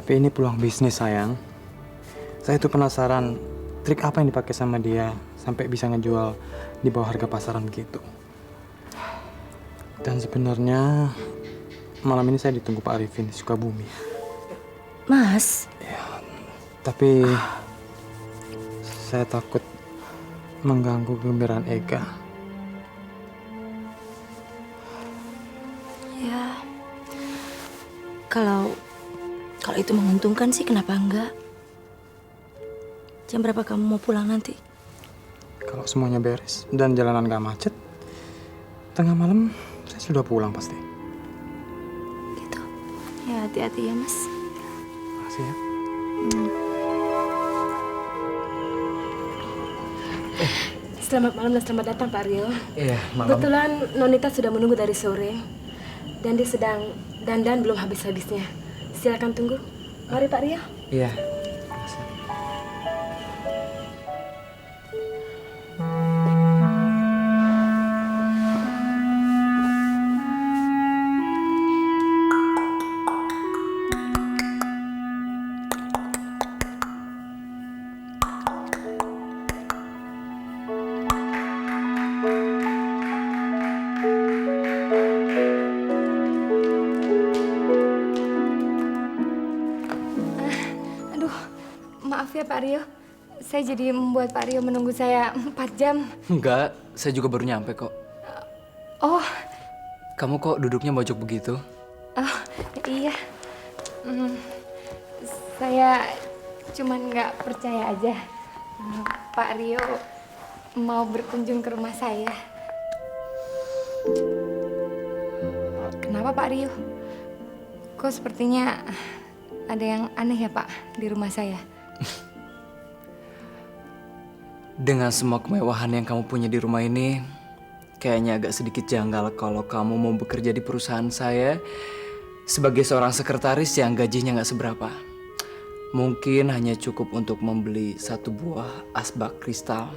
Tapi ini peluang bisnis, sayang. Saya tuh penasaran trik apa yang dipakai sama dia sampai bisa ngejual di bawah harga pasaran gitu. Dan sebenarnya malam ini saya ditunggu Pak Arifin di Sukabumi. Mas, Tapi saya takut mengganggu kegembiraan Ega. ya kalau itu menguntungkan sih kenapa enggak? Jam berapa kamu mau pulang nanti? Kalau semuanya beres dan jalanan gak macet, tengah malam saya sudah pulang pasti. Gitu. Ya hati-hati ya Mas. Makasih ya. Selamat malam dan selamat datang Pak Rio. Iya, Kebetulan Nonita sudah menunggu dari sore dan dia sedang dandan belum habis-habisnya. Silakan tunggu. Mari Pak Rio. Iya. Aduh, maaf ya Pak Rio. Saya jadi membuat Pak Rio menunggu saya 4 jam. Enggak, saya juga baru nyampe kok. Oh, Kamu kok duduknya mojok begitu? iya. Hmm, saya cuman nggak percaya aja. Pak Rio mau berkunjung ke rumah saya. Kenapa Pak Rio? Kok sepertinya ada yang aneh ya Pak di rumah saya? Dengan semua kemewahan yang kamu punya di rumah ini, kayaknya agak sedikit janggal kalau kamu mau bekerja di perusahaan saya sebagai seorang sekretaris yang gajinya nggak seberapa. Mungkin hanya cukup untuk membeli 1 buah asbak kristal.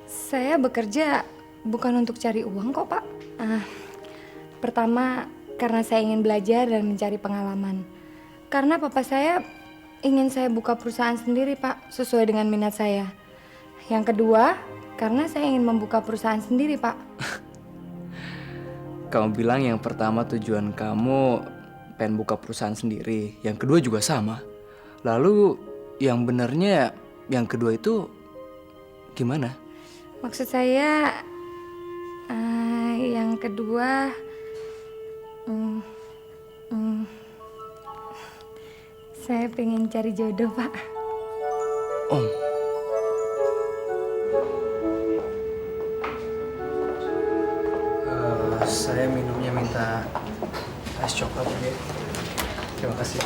Saya bekerja bukan untuk cari uang kok Pak. Pertama karena saya ingin belajar dan mencari pengalaman. Karena papa saya ingin saya buka perusahaan sendiri Pak, sesuai dengan minat saya. Yang kedua, karena saya ingin membuka perusahaan sendiri Pak. Kamu bilang yang pertama tujuan kamu pengen buka perusahaan sendiri, yang kedua juga sama. Lalu yang benernya yang kedua itu gimana? Maksud saya, yang kedua, saya pengen cari jodoh Pak. Om. Saya minumnya minta es coklat ya. Terima kasih.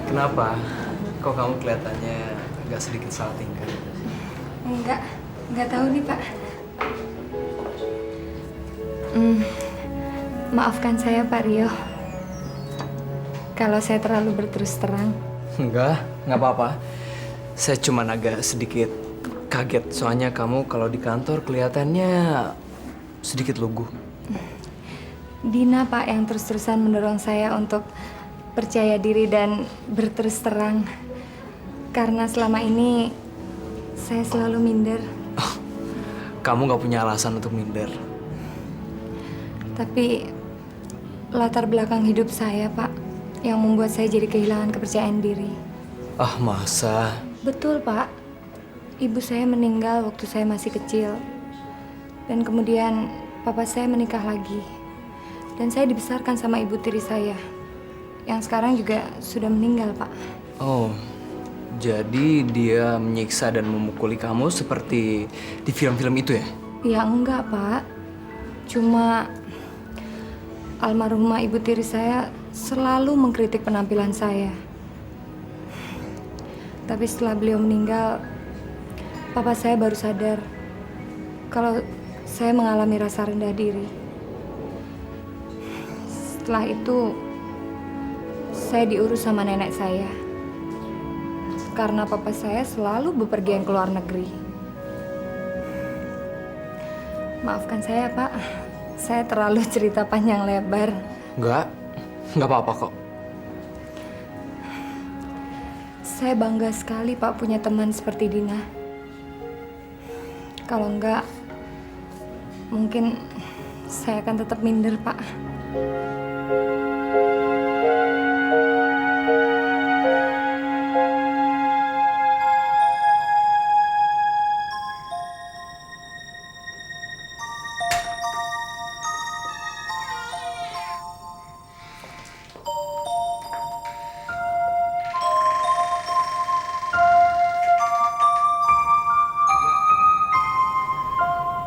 Kenapa? Kok kamu kelihatannya agak sedikit salah tingkah? Enggak tahu nih Pak. Maafkan saya Pak Rio. Kalau saya terlalu berterus terang. Enggak apa-apa. Saya cuma agak sedikit kaget soalnya kamu kalau di kantor kelihatannya sedikit lugu. Dina Pak yang terus-terusan mendorong saya untuk percaya diri dan berterus terang. Karena selama ini saya selalu minder. Kamu gak punya alasan untuk minder. Tapi latar belakang hidup saya Pak yang membuat saya jadi kehilangan kepercayaan diri. Ah, masa? Betul Pak. Ibu saya meninggal waktu saya masih kecil. Dan kemudian papa saya menikah lagi. Dan saya dibesarkan sama ibu tiri saya. Yang sekarang juga sudah meninggal Pak. Oh, jadi dia menyiksa dan memukuli kamu seperti di film-film itu ya? Ya enggak Pak. Cuma almarhumah ibu tiri saya selalu mengkritik penampilan saya. Tapi setelah beliau meninggal, papa saya baru sadar kalau saya mengalami rasa rendah diri. Setelah itu, saya diurus sama nenek saya. Karena papa saya selalu bepergian ke luar negeri. Maafkan saya, Pak. Saya terlalu cerita panjang lebar. Nggak apa-apa kok. Saya bangga sekali, Pak, punya teman seperti Dina. Kalau enggak, mungkin saya akan tetap minder, Pak.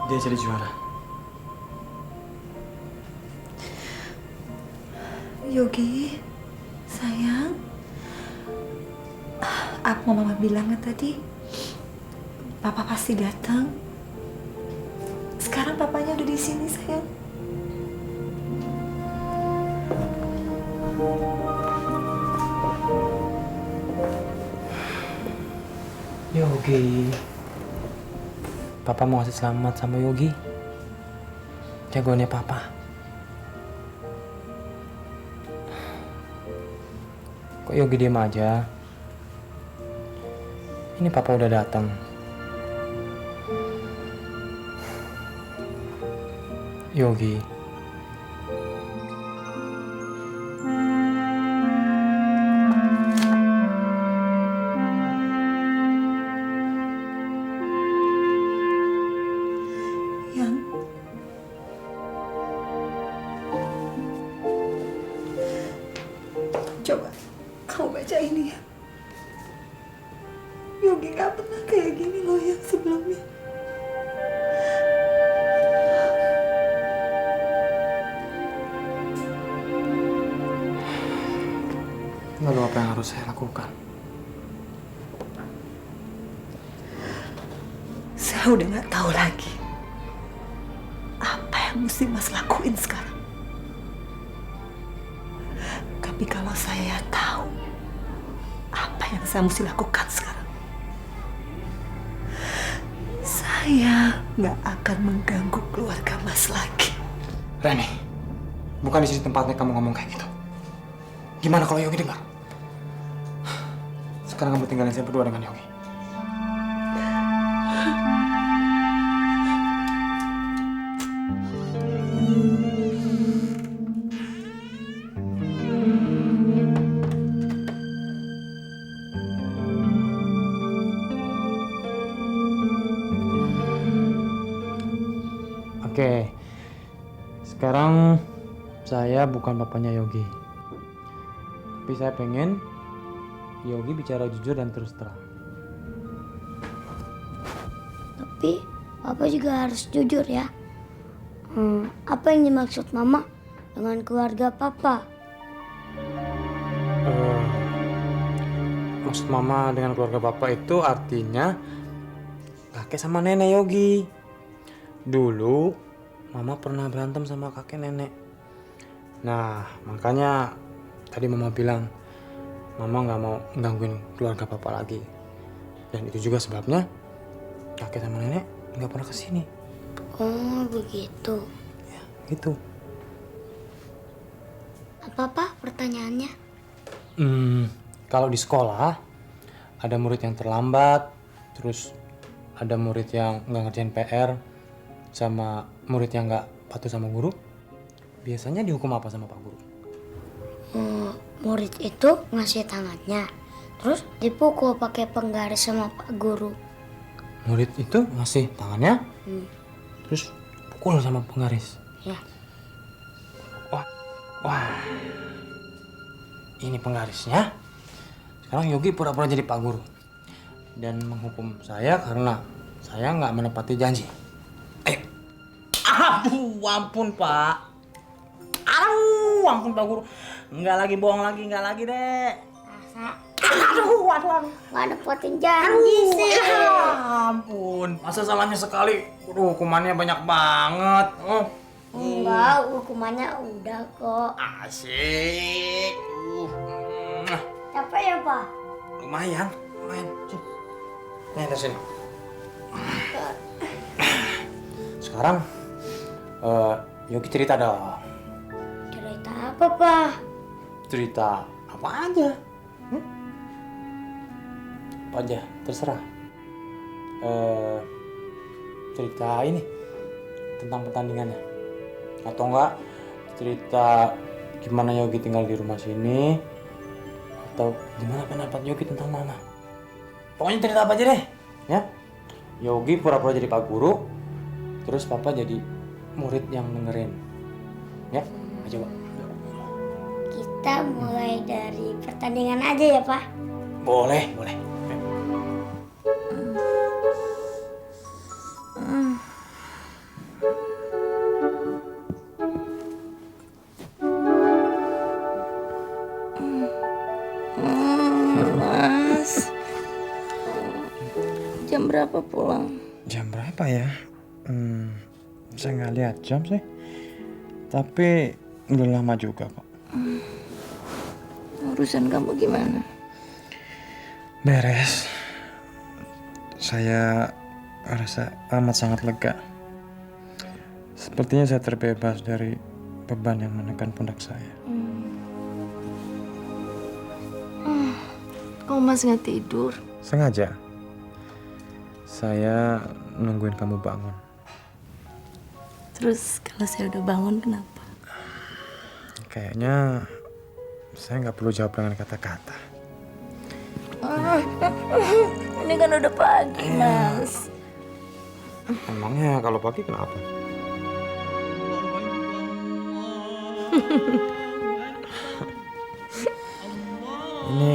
Dia jadi juara. Yogi, sayang. Apa mama bilang tadi? Papa pasti datang. Sekarang papanya udah di sini, sayang. Yogi. Papa mau kasih selamat sama Yogi. Jagoannya Papa. Kok Yogi diem aja? Ini Papa udah datang. Yogi. Yang coba kamu baca ini ya. Yogi gak pernah kayak gini loh yang sebelumnya. Lalu apa yang harus saya lakukan? Saya udah gak tahu lagi apa yang mesti Mas lakuin sekarang. Tapi kalau saya tahu apa yang saya mesti lakukan sekarang, saya gak akan mengganggu keluarga Mas lagi. Reni, bukan di sini tempatnya kamu ngomong kayak gitu. Gimana kalau Yogi dengar? Sekarang kamu tinggalin saya berdua dengan Yogi. Oke, sekarang saya bukan papanya Yogi. Tapi saya pengen Yogi bicara jujur dan terus terang. Tapi Papa juga harus jujur ya. Apa yang dimaksud Mama dengan keluarga Papa? Maksud Mama dengan keluarga Papa itu artinya kakek sama nenek Yogi. Dulu Mama pernah berantem sama kakek nenek. Nah, makanya tadi Mama bilang Mama nggak mau gangguin keluarga Papa lagi. Dan itu juga sebabnya kakek sama nenek nggak pernah kesini. Oh begitu. Ya, gitu. Apa pertanyaannya? Kalau di sekolah ada murid yang terlambat, terus ada murid yang nggak ngerjain PR, sama murid yang nggak patuh sama guru, biasanya dihukum apa sama Pak Guru? Murid itu ngasih tangannya, terus dipukul pakai penggaris sama Pak Guru. Murid itu ngasih tangannya, terus pukul sama penggaris. Ya. Wah, ini penggarisnya. Sekarang Yogi pura-pura jadi Pak Guru dan menghukum saya karena saya nggak menepati janji. Ayo. Aduh, ampun Pak. Aduh, ampun Pak Guru. Nggak lagi bohong lagi, nggak lagi deh. Aduh. Gak nepatin janji sih. Ya ampun, masa salahnya sekali. Aduh, hukumannya banyak banget. Enggak, hukumannya udah kok. Asik. Capek ya Pak? Lumayan. Sini. Nih, dari sini. Sekarang Yogi cerita dong. Cerita apa, Pak? Cerita apa aja? Apa aja, terserah. Cerita ini tentang pertandingannya, atau enggak cerita gimana Yogi tinggal di rumah sini, atau gimana pendapat Yogi tentang Mama. Pokoknya cerita apa aja deh, ya. Yogi pura-pura jadi pak guru, terus Papa jadi murid yang dengerin. Ya, ayo coba. Kita mulai dari pertandingan aja ya, Pak. Boleh, boleh. Mas, jam berapa pulang? Jam berapa ya? Saya nggak lihat jam sih. Tapi udah lama juga kok. Urusan kamu gimana? Beres. Saya rasa amat sangat lega. Sepertinya saya terbebas dari beban yang menekan pundak saya. Kok Mas nggak tidur? Sengaja. Saya nungguin kamu bangun. Terus kalau saya udah bangun kenapa? Kayaknya saya nggak perlu jawab dengan kata-kata. Ini kan udah pagi, Mas. Emangnya kalau pagi kenapa? Ini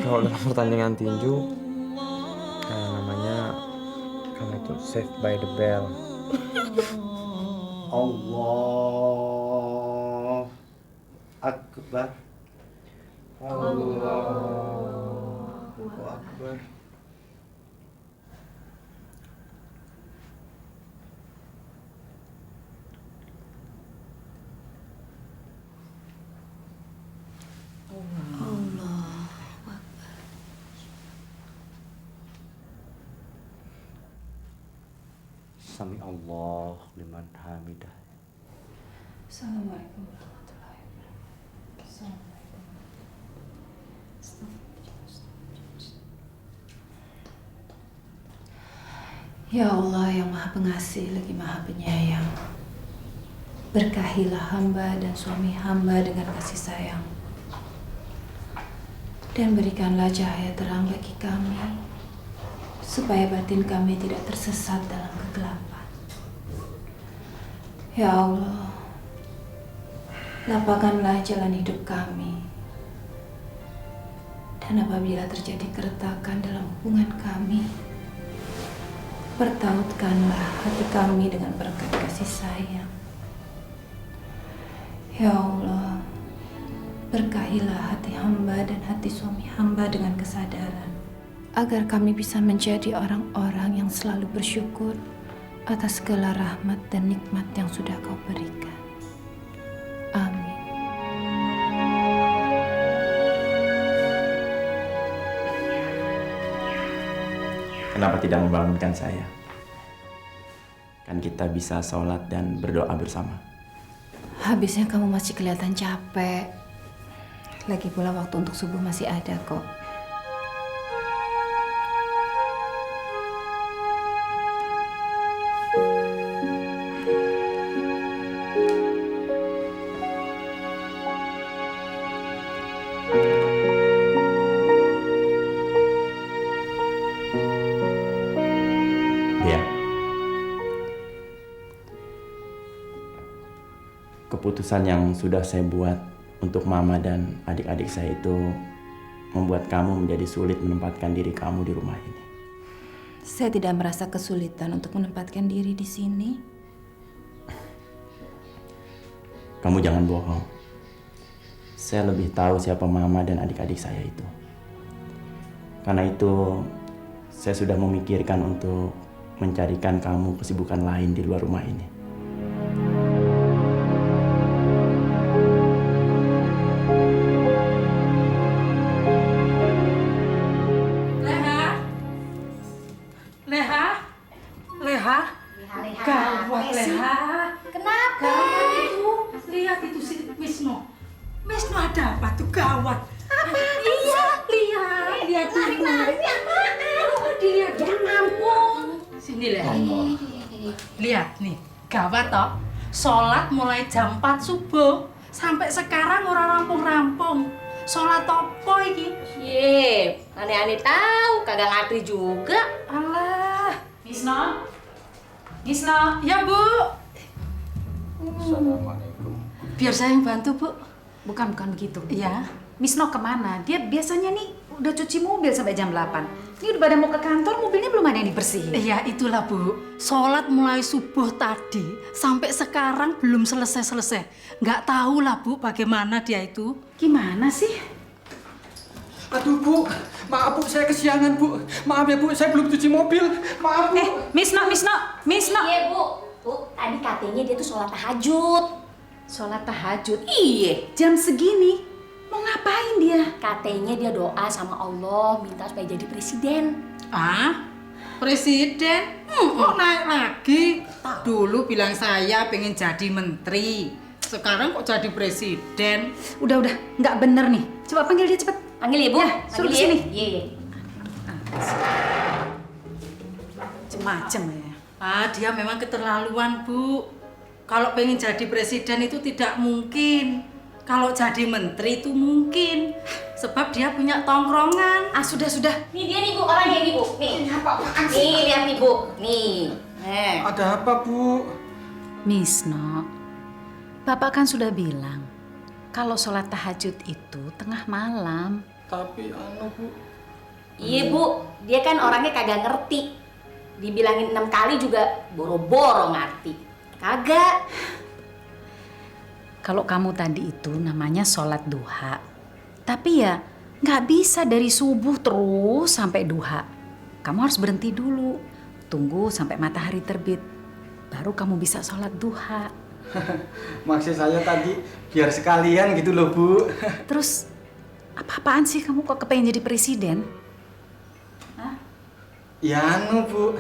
kalau dalam pertandingan tinju namanya karena itu Saved by the Bell. Allah Akbar. Allahu Akbar. Sami Allah liman hamidah. Assalamualaikum warahmatullahi wabarakatuh. Assalamualaikum. Ya Allah yang Maha Pengasih lagi Maha Penyayang, berkahilah hamba dan suami hamba dengan kasih sayang, dan berikanlah cahaya terang bagi kami, supaya batin kami tidak tersesat dalam kegelapan. Ya Allah, lapangkanlah jalan hidup kami, dan apabila terjadi keretakan dalam hubungan kami, pertautkanlah hati kami dengan berkat kasih sayang. Ya Allah, berkahilah hati hamba dan hati suami hamba dengan kesadaran, agar kami bisa menjadi orang-orang yang selalu bersyukur atas segala rahmat dan nikmat yang sudah Kau berikan. Amin. Kenapa tidak membangunkan saya? Kan kita bisa sholat dan berdoa bersama. Habisnya kamu masih kelihatan capek. Lagi pula waktu untuk subuh masih ada kok. Ya. Keputusan yang sudah saya buat untuk mama dan adik-adik saya itu membuat kamu menjadi sulit menempatkan diri kamu di rumah ini. Saya tidak merasa kesulitan untuk menempatkan diri di sini. Kamu jangan bohong. Saya lebih tahu siapa mama dan adik-adik saya itu. Karena itu, saya sudah memikirkan untuk mencarikan kamu kesibukan lain di luar rumah ini. Gawat Leha. Kenapa? Gawat itu. Lihat itu si Wisnu. Wisnu ada apa tuh gawat? Apa? Iya, lihat itu. Lihat ya ampun. Sini Leha. Lihat nih, gawat toh. Sholat mulai jam 4 subuh sampai sekarang ora rampung-rampung. Sholat apa iki? Ye, aneh-aneh tahu, kagak ngerti juga. Alah, Wisnu? ya Bu. Assalamualaikum. Biar saya yang bantu Bu. Bukan begitu. Iya. Wisnu kemana? Dia biasanya nih udah cuci mobil sampai jam 8. Ini udah pada mau ke kantor, mobilnya belum ada yang dibersihin. Iya, itulah Bu. Sholat mulai subuh tadi sampai sekarang belum selesai-selesai. Nggak tahu lah Bu bagaimana dia itu. Gimana sih? Aduh Bu, maaf Bu, saya kesiangan Bu. Maaf ya Bu, saya belum cuci mobil. Maaf Bu. Wisnu. Iya Bu, tadi katanya dia tuh sholat tahajud. Sholat tahajud. Iya, jam segini. Mau ngapain dia? Katanya dia doa sama Allah minta supaya jadi presiden. Ah? Presiden? Kok naik lagi? Dulu bilang saya pengen jadi menteri. Sekarang kok jadi presiden? Udah, nggak bener nih. Coba panggil dia cepet. Panggil ya Bu? Ya, suruh Panggil kesini. Iya. Macem-macem ya. Ah, dia memang keterlaluan Bu. Kalau pengen jadi presiden itu tidak mungkin. Kalau jadi menteri itu mungkin. Sebab dia punya tongkrongan. Ah, sudah. Nih dia nih Bu, orang dia nih Bu. Nih. Nih, lihat nih Bu. Nih. Ada apa Bu? Wisnu, Bapak kan sudah bilang kalau sholat tahajud itu tengah malam. Tapi Bu. Iya Bu, dia kan orangnya kagak ngerti. Dibilangin 6 kali juga boro-boro ngerti. Kagak. Kalau kamu tadi itu namanya sholat duha. Tapi ya nggak bisa dari subuh terus sampai duha. Kamu harus berhenti dulu. Tunggu sampai matahari terbit. Baru kamu bisa sholat duha. Maksud saya tadi biar sekalian gitu loh Bu. Terus apa-apaan sih kamu kok kepengen jadi presiden? Ya Bu,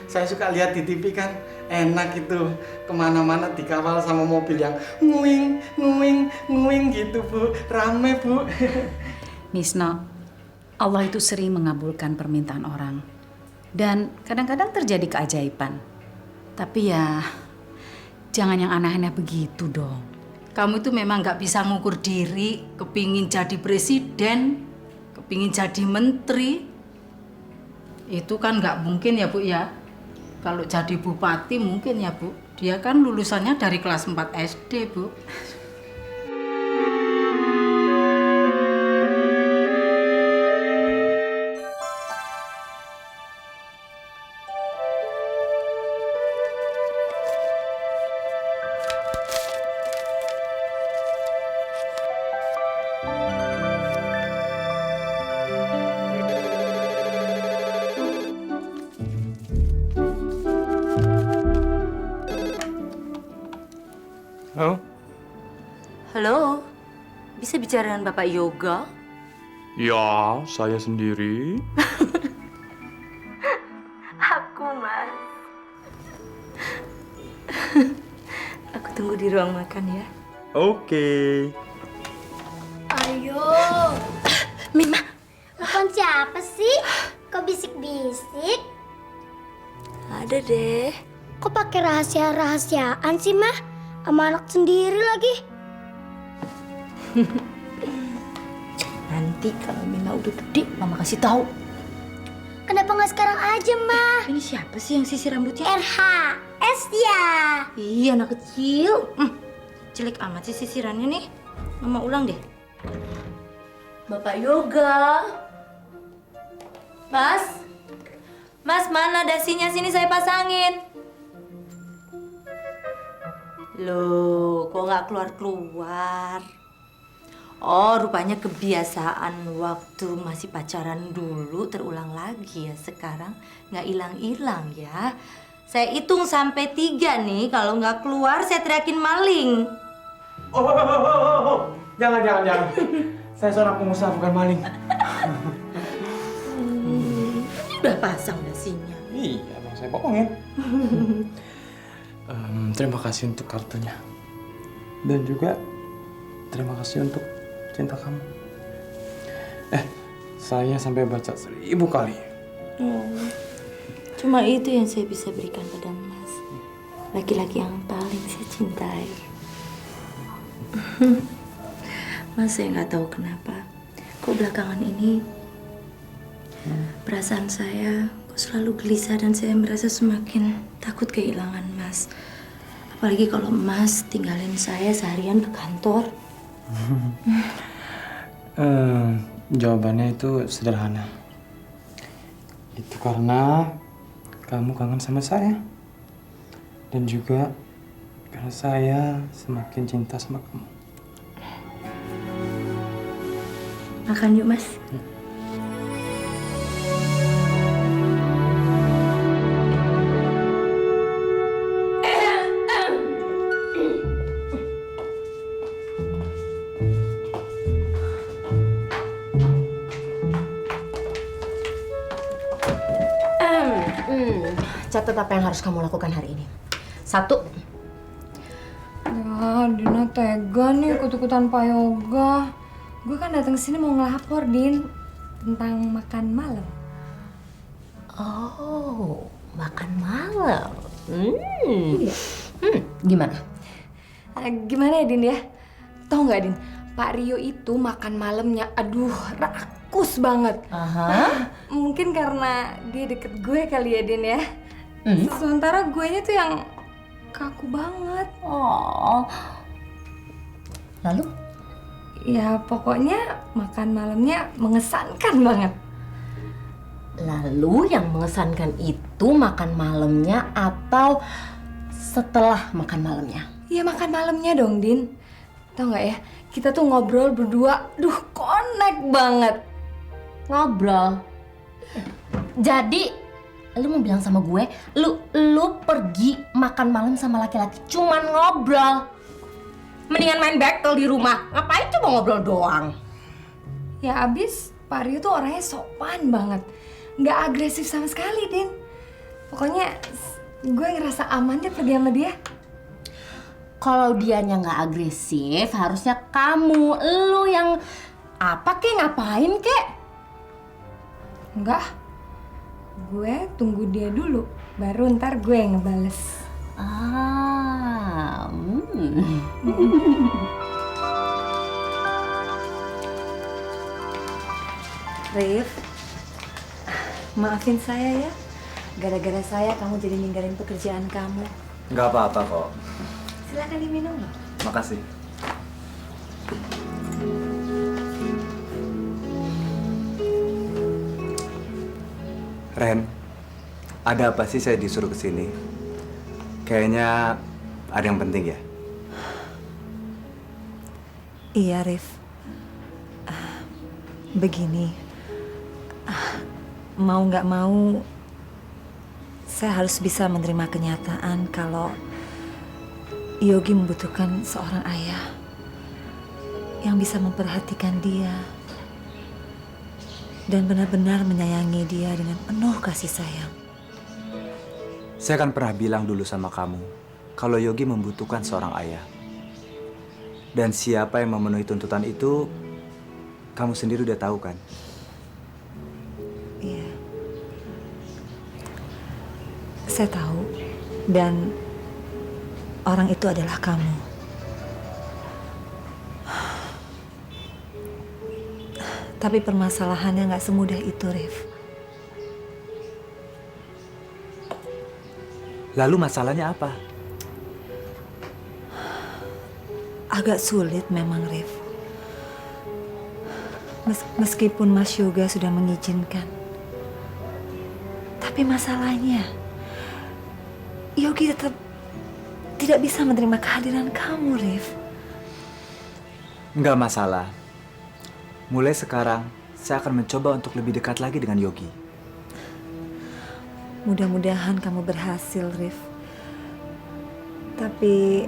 saya suka lihat di TV kan enak gitu, kemana-mana dikawal sama mobil yang nguing gitu Bu, rame Bu. Wisnu, Allah itu sering mengabulkan permintaan orang. Dan kadang-kadang terjadi keajaiban. Tapi ya jangan yang aneh-aneh begitu dong. Kamu itu memang nggak bisa ngukur diri, kepingin jadi presiden, kepingin jadi menteri. Itu kan nggak mungkin ya Bu ya. Kalau jadi bupati mungkin ya Bu. Dia kan lulusannya dari kelas 4 SD Bu. Halo? Halo, bisa bicara dengan Bapak Yoga? Ya, saya sendiri. Aku, Mas. Aku tunggu di ruang makan ya. Oke. Ayo. Mima, Telepon siapa sih? Kok bisik-bisik? ada deh. Kok pakai rahasia-rahasiaan sih, Mah? Sama anak sendiri lagi. Nanti kalau Mima udah gede, Mama kasih tahu. Kenapa nggak sekarang aja, Mah? Ini siapa sih yang sisir rambutnya? RHS ya. Iya, anak kecil. Jelek amat sih sisirannya nih. Mama ulang deh. Bapak Yoga. Mas? Mas, mana dasinya? Sini saya pasangin. Loh, kok nggak keluar-keluar? Oh, rupanya kebiasaan waktu masih pacaran dulu terulang lagi ya. Sekarang nggak hilang-hilang ya. Saya hitung sampai 3 nih. Kalau nggak keluar, saya teriakin maling. Oh. Jangan. Saya seorang pengusaha bukan maling. Udah pasang dasinya. Iya, Bang, saya bohongin. Terima kasih untuk kartunya. Dan juga terima kasih untuk cinta kamu. Saya sampai baca 1000 kali. Cuma itu yang saya bisa berikan pada Mas. Laki-laki yang paling saya cintai. Mas, saya nggak tahu kenapa. Kok belakangan ini perasaan saya kok selalu gelisah dan saya merasa semakin takut kehilangan Mas. Apalagi kalau Mas tinggalin saya seharian ke kantor. Jawabannya itu sederhana. Itu karena kamu kangen sama saya. Dan juga karena saya semakin cinta sama kamu. Makan yuk, Mas. Catat apa yang harus kamu lakukan hari ini. 1. Ya, Dina tega nih ikut-ikutan Pak Yoga. Gue kan datang sini mau ngelapor, Din, tentang makan malam. Oh, makan malam. Gimana? Gimana ya, Din ya? Tahu nggak, Din? Pak Rio itu makan malamnya, aduh, rakus banget. Mungkin karena dia deket gue kali ya, Din ya. Sementara guenya tuh yang kaku banget. Oh. Lalu? Ya pokoknya makan malamnya mengesankan banget. Lalu yang mengesankan itu makan malamnya atau setelah makan malamnya? Ya makan malamnya dong, Din. Tahu nggak ya? Kita tuh ngobrol berdua, connect banget. Ngobrol? Jadi lu mau bilang sama gue, lu pergi makan malam sama laki-laki cuman ngobrol. Mendingan main battle di rumah. Ngapain coba ngobrol doang? Ya abis Pak Rio tuh orangnya sopan banget. Nggak agresif sama sekali, Din. Pokoknya gue ngerasa aman deh pergi sama dia. Kalau dianya nggak agresif, harusnya kamu, lu yang apa kek, ngapain kek? Enggak. Gue tunggu dia dulu, baru ntar gue yang ngebales. Rif, maafin saya ya. Gara-gara saya kamu jadi ninggalin pekerjaan kamu. Nggak apa-apa kok. Silakan diminum loh. Makasih. Ren, ada apa sih saya disuruh kesini? Kayaknya ada yang penting ya? Iya, Rif. Begini, mau nggak mau, saya harus bisa menerima kenyataan kalau Yogi membutuhkan seorang ayah yang bisa memperhatikan dia dan benar-benar menyayangi dia dengan penuh kasih sayang. Saya kan pernah bilang dulu sama kamu kalau Yogi membutuhkan seorang ayah. Dan siapa yang memenuhi tuntutan itu, kamu sendiri udah tahu kan? Iya. Saya tahu, dan orang itu adalah kamu. Tapi permasalahannya nggak semudah itu, Rif. Lalu masalahnya apa? Agak sulit memang, Rif. Meskipun Mas Yoga sudah mengizinkan. Tapi masalahnya, Yogi tetap tidak bisa menerima kehadiran kamu, Rif. Nggak masalah. Mulai sekarang, saya akan mencoba untuk lebih dekat lagi dengan Yogi. Mudah-mudahan kamu berhasil, Rif. Tapi,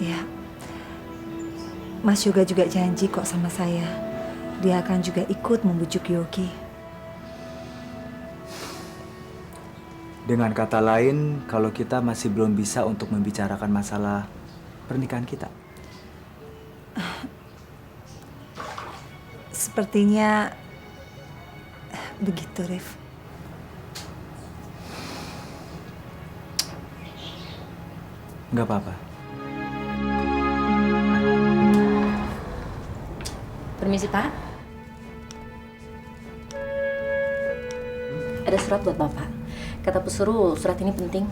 ya, Mas Yoga juga janji kok sama saya. Dia akan juga ikut membujuk Yogi. Dengan kata lain, kalau kita masih belum bisa untuk membicarakan masalah pernikahan kita. Sepertinya begitu, Rif. Nggak apa-apa. Permisi, Pak. Ada surat buat Bapak. Kata pesuruh, surat ini penting.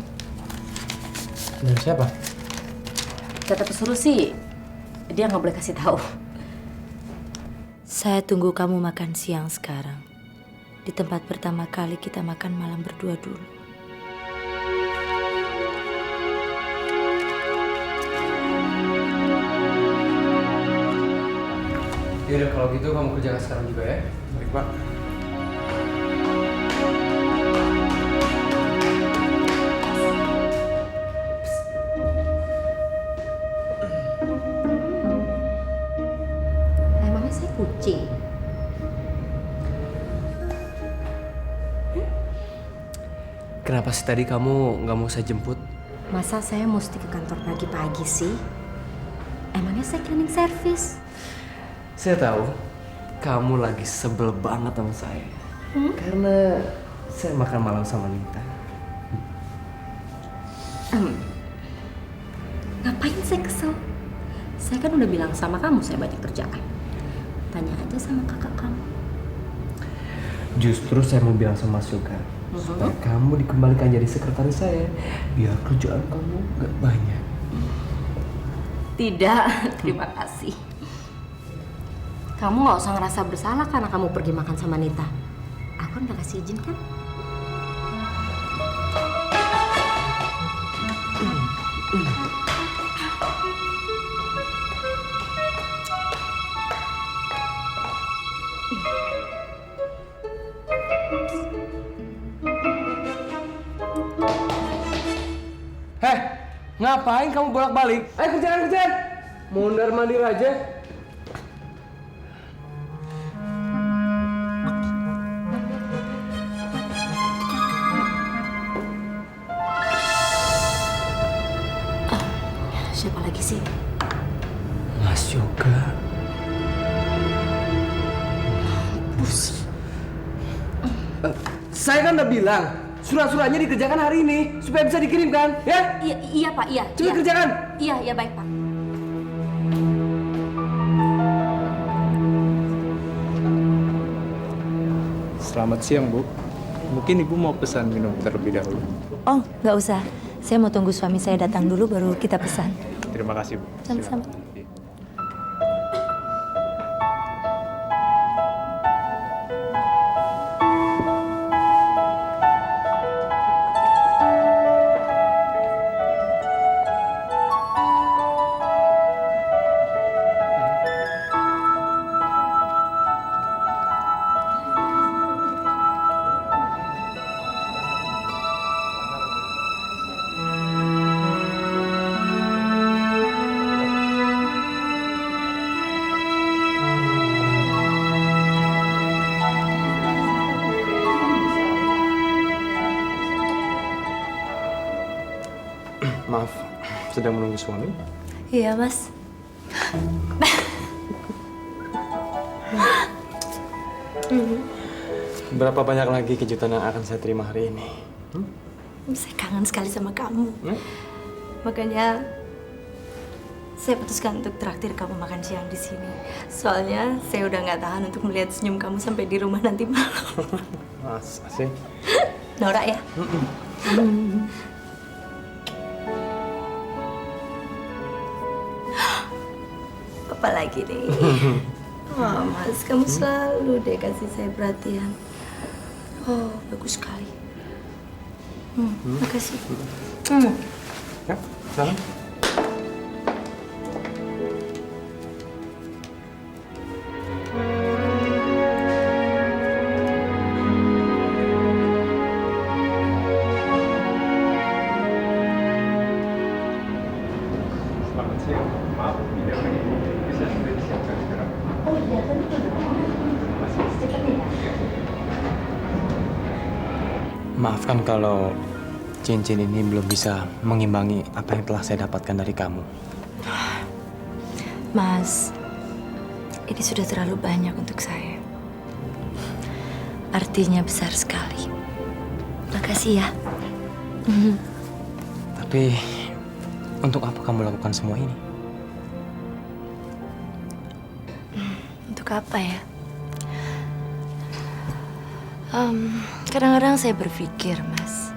Dari siapa? Kata pesuruh sih, dia nggak boleh kasih tahu. Saya tunggu kamu makan siang sekarang. Di tempat pertama kali kita makan malam berdua dulu. Yaudah kalau gitu kamu kerjakan sekarang juga ya. Baik, Pak. Emangnya saya kucing? Kenapa sih tadi kamu nggak mau saya jemput? Masa saya mesti ke kantor pagi-pagi sih? Emangnya saya cleaning service? Saya tahu kamu lagi sebel banget sama saya. Karena saya makan malam sama Nita. Ngapain saya kesel? Saya kan udah bilang sama kamu saya banyak kerjaan. Tanya aja sama kakak kamu. Justru saya mau bilang sama Mas Yoga supaya kamu dikembalikan jadi sekretaris saya biar kerjaan kamu gak banyak. Tidak, terima kasih. Kamu nggak usah ngerasa bersalah karena kamu pergi makan sama Nita. Aku kan udah kasih izin kan? Heh, ngapain kamu bolak-balik? Ayo kerjaan. Mondar-mandir aja. Siapa lagi sih? Mas Yoga. Saya kan udah bilang surat-suratnya dikerjakan hari ini supaya bisa dikirimkan, ya? Iya Pak, iya. Coba kerjakan. Iya baik Pak. Selamat siang, Bu. Mungkin Ibu mau pesan minum terlebih dahulu. Oh, nggak usah. Saya mau tunggu suami saya datang dulu baru kita pesan. Terima kasih, Bu. Sama-sama. Silakan. Maaf, sedang menunggu suami. Iya, Mas. Berapa banyak lagi kejutan yang akan saya terima hari ini? Saya kangen sekali sama kamu. Makanya saya putuskan untuk traktir kamu makan siang di sini. Soalnya saya udah nggak tahan untuk melihat senyum kamu sampai di rumah nanti malam. Mas, asik. Norak ya? Apa lagi nih? Oh, Mas, kamu selalu deh kasih saya perhatian. Oh, bagus sekali. Makasih. Ya, salam. Selamat siang. Maaf, hidangan Ibu bisa sudah disiapkan sekarang. Oh iya, kan itu cepet nih. Maafkan kalau cincin ini belum bisa mengimbangi apa yang telah saya dapatkan dari kamu. Mas, ini sudah terlalu banyak untuk saya. Artinya besar sekali. Makasih ya. Tapi untuk apa kamu lakukan semua ini? Untuk apa ya? Kadang-kadang saya berpikir, Mas,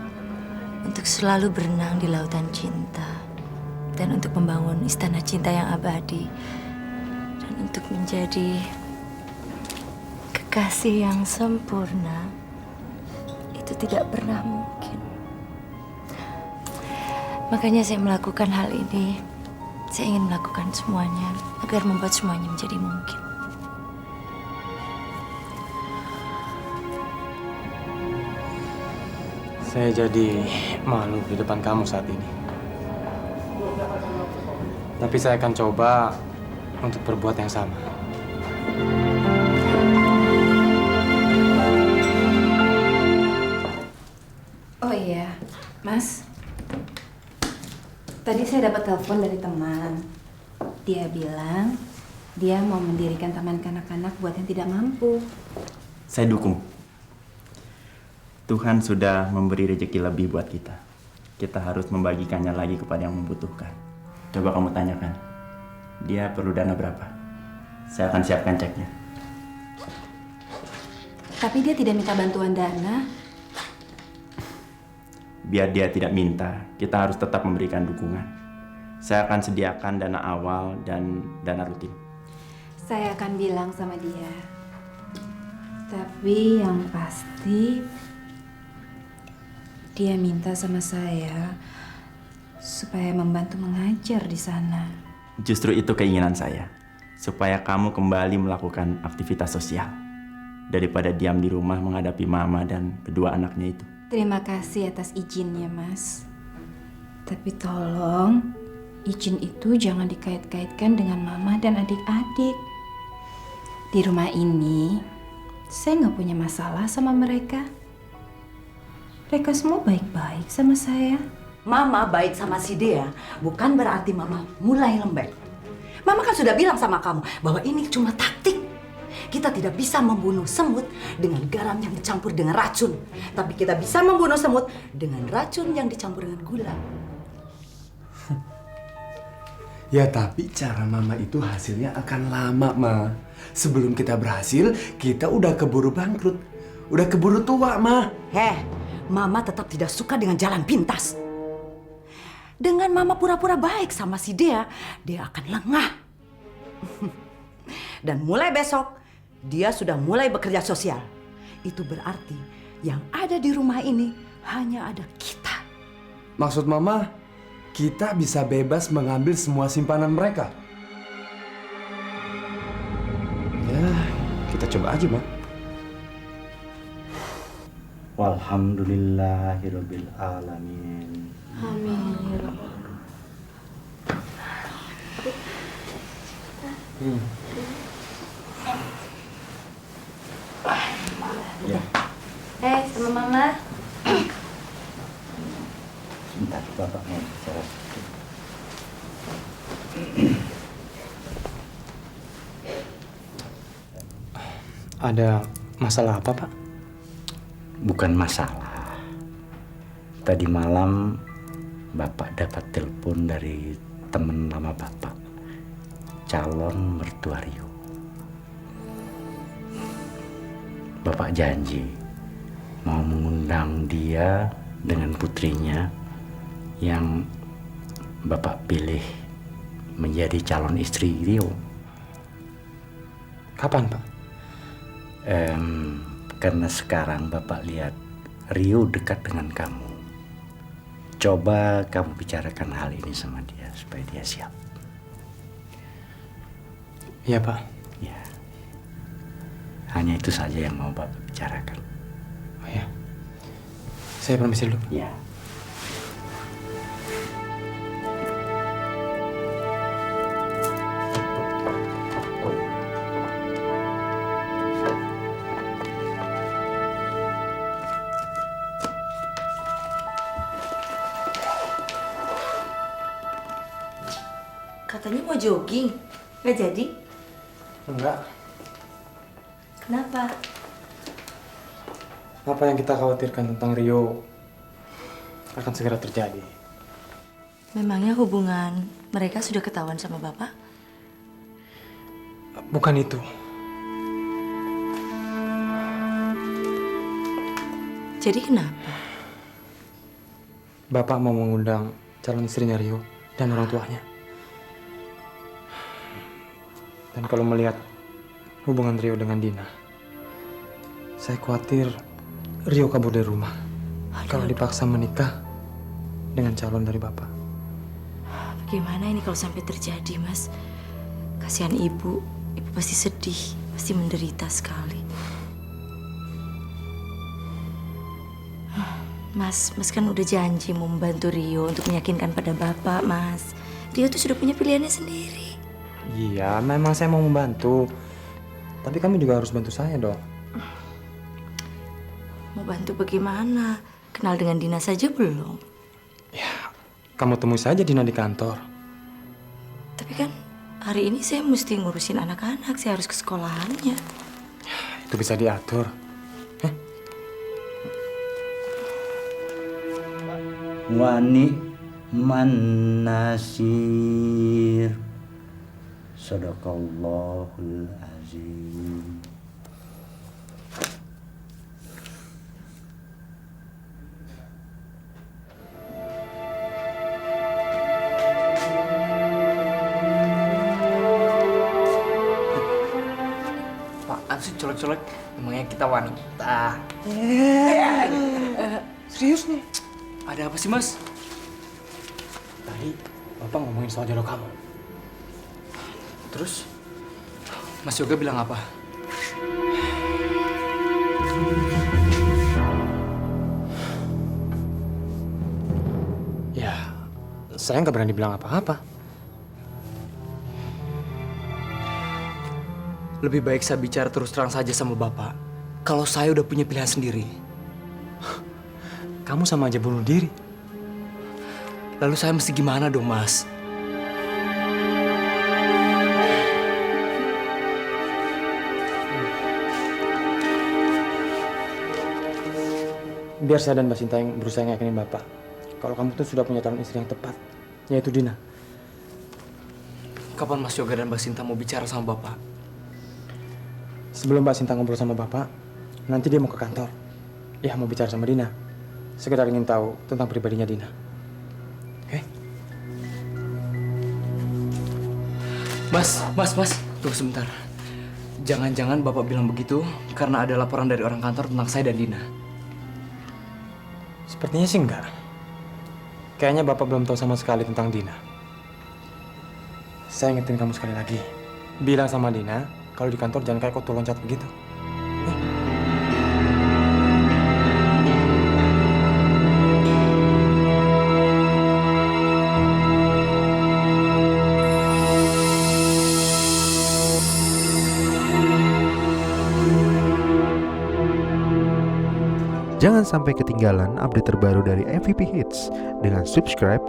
untuk selalu berenang di lautan cinta dan untuk membangun istana cinta yang abadi dan untuk menjadi kekasih yang sempurna itu tidak pernah mungkin. Makanya saya melakukan hal ini. Saya ingin melakukan semuanya agar membuat semuanya menjadi mungkin. Saya jadi malu di depan kamu saat ini. Tapi saya akan coba untuk berbuat yang sama. Oh iya, Mas. Tadi saya dapat telepon dari teman. Dia bilang dia mau mendirikan taman kanak-kanak buat yang tidak mampu. Saya dukung. Tuhan sudah memberi rezeki lebih buat kita. Kita harus membagikannya lagi kepada yang membutuhkan. Coba kamu tanyakan, dia perlu dana berapa? Saya akan siapkan ceknya. Tapi dia tidak minta bantuan dana. Biar dia tidak minta, kita harus tetap memberikan dukungan. Saya akan sediakan dana awal dan dana rutin. Saya akan bilang sama dia. Tapi yang pasti dia minta sama saya supaya membantu mengajar di sana. Justru itu keinginan saya, supaya kamu kembali melakukan aktivitas sosial daripada diam di rumah menghadapi mama dan kedua anaknya itu. Terima kasih atas izinnya, Mas. Tapi tolong, izin itu jangan dikait-kaitkan dengan mama dan adik-adik. Di rumah ini, saya nggak punya masalah sama mereka. Mereka semua baik-baik sama saya. Mama baik sama si Dea bukan berarti Mama mulai lembek. Mama kan sudah bilang sama kamu bahwa ini cuma taktik. Kita tidak bisa membunuh semut dengan garam yang dicampur dengan racun. Tapi kita bisa membunuh semut dengan racun yang dicampur dengan gula. Ya tapi cara mama itu hasilnya akan lama, Ma. Sebelum kita berhasil, kita udah keburu bangkrut. Udah keburu tua, Ma. Mama tetap tidak suka dengan jalan pintas. Dengan Mama pura-pura baik sama si Dea, dia akan lengah. Dan mulai besok, dia sudah mulai bekerja sosial. Itu berarti yang ada di rumah ini hanya ada kita. Maksud mama, kita bisa bebas mengambil semua simpanan mereka. Ya, kita coba aja, Ma. Walhamdulillahirabbil alamin. Amin ya Rabbal. Ya, Sama Mama. sebentar Bapak mau bicara sedikit. Ada masalah apa, Pak? Bukan masalah. Tadi malam Bapak dapat telepon dari teman lama Bapak, calon mertua Rio. Bapak janji mau mengundang dia dengan putrinya yang Bapak pilih menjadi calon istri Rio. Kapan, Pak? Karena sekarang Bapak lihat Rio dekat dengan kamu. Coba kamu bicarakan hal ini sama dia supaya dia siap. Iya, Pak. Ya. Hanya itu saja yang mau Bapak bicarakan. Oh ya. Saya permisi dulu. Ya. Katanya mau jogging, nggak jadi? Enggak. Kenapa? Apa yang kita khawatirkan tentang Rio akan segera terjadi. Memangnya hubungan mereka sudah ketahuan sama Bapak? Bukan itu. Jadi kenapa? Bapak mau mengundang calon istrinya Rio dan orang tuanya. Dan kalau melihat hubungan Rio dengan Dina, saya khawatir Rio kabur dari rumah. Kalau dipaksa menikah dengan calon dari Bapak. Bagaimana ini kalau sampai terjadi, Mas? Kasihan ibu. Ibu pasti sedih, pasti menderita sekali. Mas kan udah janji mau membantu Rio untuk meyakinkan pada Bapak, Mas. Rio tuh sudah punya pilihannya sendiri. Iya, memang saya mau membantu. Tapi kamu juga harus bantu saya dong. Mau bantu bagaimana? Kenal dengan Dina saja belum? Kamu temui saja Dina di kantor. Tapi kan hari ini saya mesti ngurusin anak-anak. Saya harus ke sekolahannya. Itu bisa diatur. Wani man nasir. Sadaqallahul azim. Apaan sih colek-colek? Emangnya kita wanita? Serius nih? Ada apa sih, Mas? Tadi Bapak ngomongin soal jodoh kamu. Terus? Mas Yoga bilang apa? Ya, saya nggak berani bilang apa-apa. Lebih baik saya bicara terus terang saja sama Bapak. Kalau saya udah punya pilihan sendiri. Kamu sama aja bunuh diri. Lalu saya mesti gimana dong, Mas? Biar saya dan Mbak Sinta yang berusaha ngeyakinin Bapak. Kalau kamu tuh sudah punya calon istri yang tepat, yaitu Dina. Kapan Mas Yoga dan Mbak Sinta mau bicara sama Bapak? Sebelum Mbak Sinta ngobrol sama Bapak, nanti dia mau ke kantor. Ya, mau bicara sama Dina. Sekedar ingin tahu tentang pribadinya Dina. Oke? Mas, tunggu sebentar. Jangan-jangan Bapak bilang begitu karena ada laporan dari orang kantor tentang saya dan Dina. Sepertinya sih enggak. Kayaknya Bapak belum tahu sama sekali tentang Dina. Saya ingetin kamu sekali lagi. Bilang sama Dina, kalau di kantor jangan kayak kau loncat begitu. Jangan sampai ketinggalan update terbaru dari MVP Hits dengan subscribe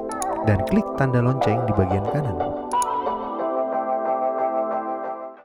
dan klik tanda lonceng di bagian kanan.